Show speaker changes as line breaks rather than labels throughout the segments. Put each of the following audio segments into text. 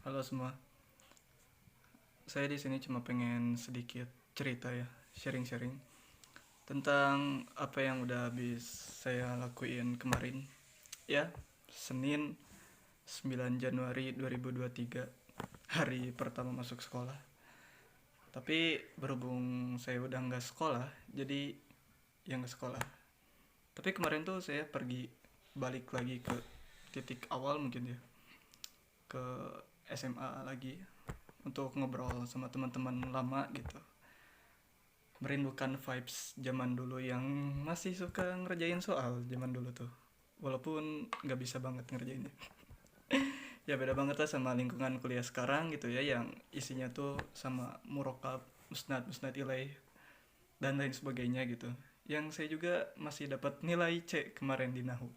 Halo semua, saya di sini cuma pengen sedikit cerita ya, sharing-sharing tentang apa yang udah habis saya lakuin kemarin. Ya, Senin 9 Januari 2023, hari pertama masuk sekolah. Tapi berhubung saya udah nggak sekolah, jadi yang nggak sekolah. Tapi kemarin tuh saya pergi balik lagi ke titik awal mungkin ya, ke SMA lagi untuk ngobrol sama teman-teman lama gitu, merindukan vibes zaman dulu yang masih suka ngerjain soal zaman dulu tuh, walaupun nggak bisa banget ngerjainnya. Ya beda banget lah sama lingkungan kuliah sekarang gitu ya, yang isinya tuh sama murokab, musnad musnad ilai dan lain sebagainya gitu, yang saya juga masih dapat nilai C kemarin di nahu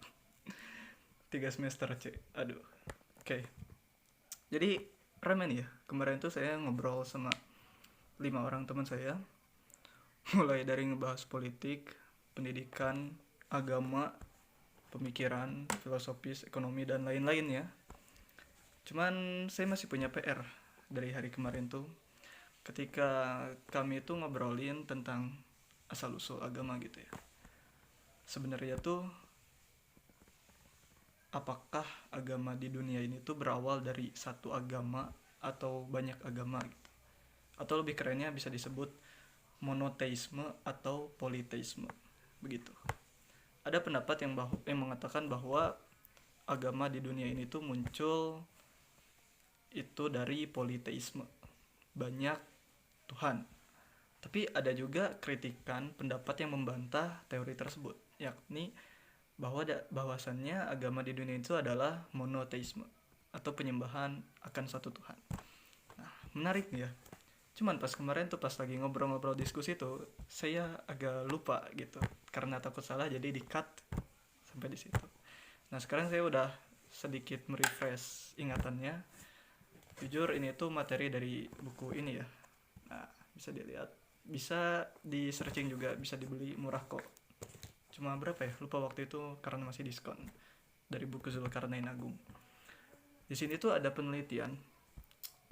3 semester C. Aduh. Oke, jadi ramen ya, kemarin tuh saya ngobrol sama 5 orang teman saya, mulai dari ngebahas politik, pendidikan, agama, pemikiran, filosofis, ekonomi, dan lain-lain ya. Cuman saya masih punya PR dari hari kemarin tuh, ketika kami tuh ngobrolin tentang asal-usul agama gitu ya. Sebenarnya tuh, apakah agama di dunia ini tuh berawal dari satu agama atau banyak agama gitu. Atau lebih kerennya bisa disebut monoteisme atau politeisme. Begitu. Ada pendapat yang mengatakan bahwa agama di dunia ini tuh muncul itu dari politeisme, banyak Tuhan. Tapi ada juga kritikan pendapat yang membantah teori tersebut, yakni bahwasannya agama di dunia itu adalah monoteisme atau penyembahan akan satu Tuhan. Nah, menarik ya. Cuman pas kemarin tuh pas lagi ngobrol-ngobrol diskusi tuh, saya agak lupa gitu karena takut salah, jadi di cut sampai di situ. Nah, sekarang saya udah sedikit merefresh ingatannya. Jujur ini tuh materi dari buku ini ya. Nah, bisa dilihat, bisa di searching juga, bisa dibeli murah kok. Cuma berapa ya? Lupa waktu itu karena masih diskon. Dari buku Zulkarnain Agung. Di sini tuh ada penelitian,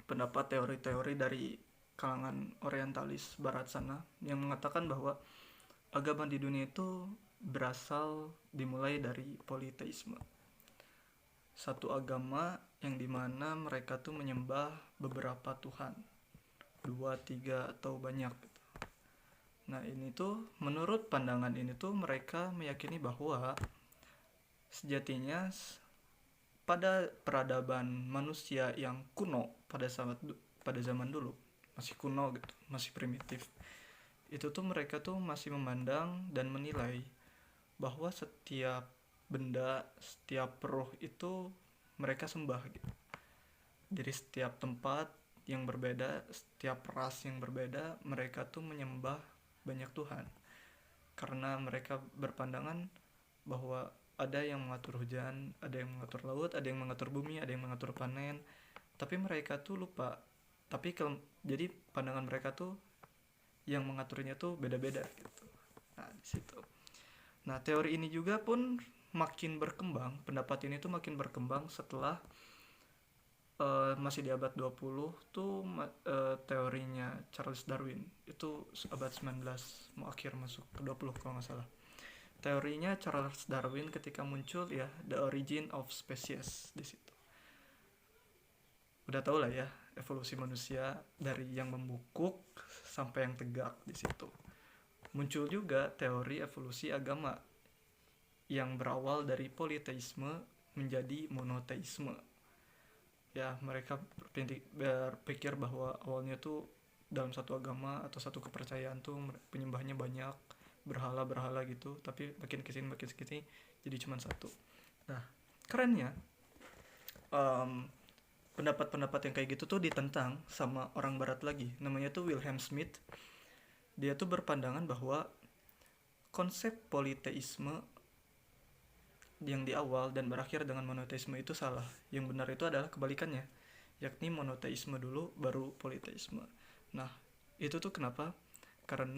pendapat teori-teori dari kalangan orientalis barat sana yang mengatakan bahwa agama di dunia itu berasal dimulai dari politeisme. Satu agama yang dimana mereka tuh menyembah beberapa Tuhan, 2, 3 atau banyak. Nah ini tuh menurut pandangan ini tuh mereka meyakini bahwa sejatinya pada peradaban manusia yang kuno pada zaman dulu, masih kuno gitu, masih primitif, itu tuh mereka tuh masih memandang dan menilai bahwa setiap benda, setiap roh itu mereka sembah gitu. Dari setiap tempat yang berbeda, setiap ras yang berbeda, mereka tuh menyembah banyak Tuhan. Karena mereka berpandangan bahwa ada yang mengatur hujan, ada yang mengatur laut, ada yang mengatur bumi, ada yang mengatur panen. Tapi mereka tuh lupa. Jadi pandangan mereka tuh yang mengaturnya tuh beda-beda gitu. Nah, di situ. Nah, teori ini juga pun makin berkembang, pendapat ini tuh makin berkembang setelah masih di abad 20 tuh teorinya Charles Darwin. Itu abad 19 mau akhir masuk ke 20 kalau nggak salah. Teorinya Charles Darwin ketika muncul ya, The Origin of Species di situ. Udah tau lah ya, evolusi manusia dari yang membungkuk sampai yang tegak di situ. Muncul juga teori evolusi agama yang berawal dari politeisme menjadi monoteisme. Ya, mereka berpikir bahwa awalnya tuh dalam satu agama atau satu kepercayaan tuh penyembahnya banyak, berhala-berhala gitu, tapi makin kesini jadi cuma satu. Nah, kerennya pendapat-pendapat yang kayak gitu tuh ditentang sama orang barat lagi, namanya tuh Wilhelm Smith. Dia tuh berpandangan bahwa konsep politeisme yang di awal dan berakhir dengan monoteisme itu salah. Yang benar itu adalah kebalikannya, yakni monoteisme dulu baru politeisme. Nah, itu tuh kenapa? Karena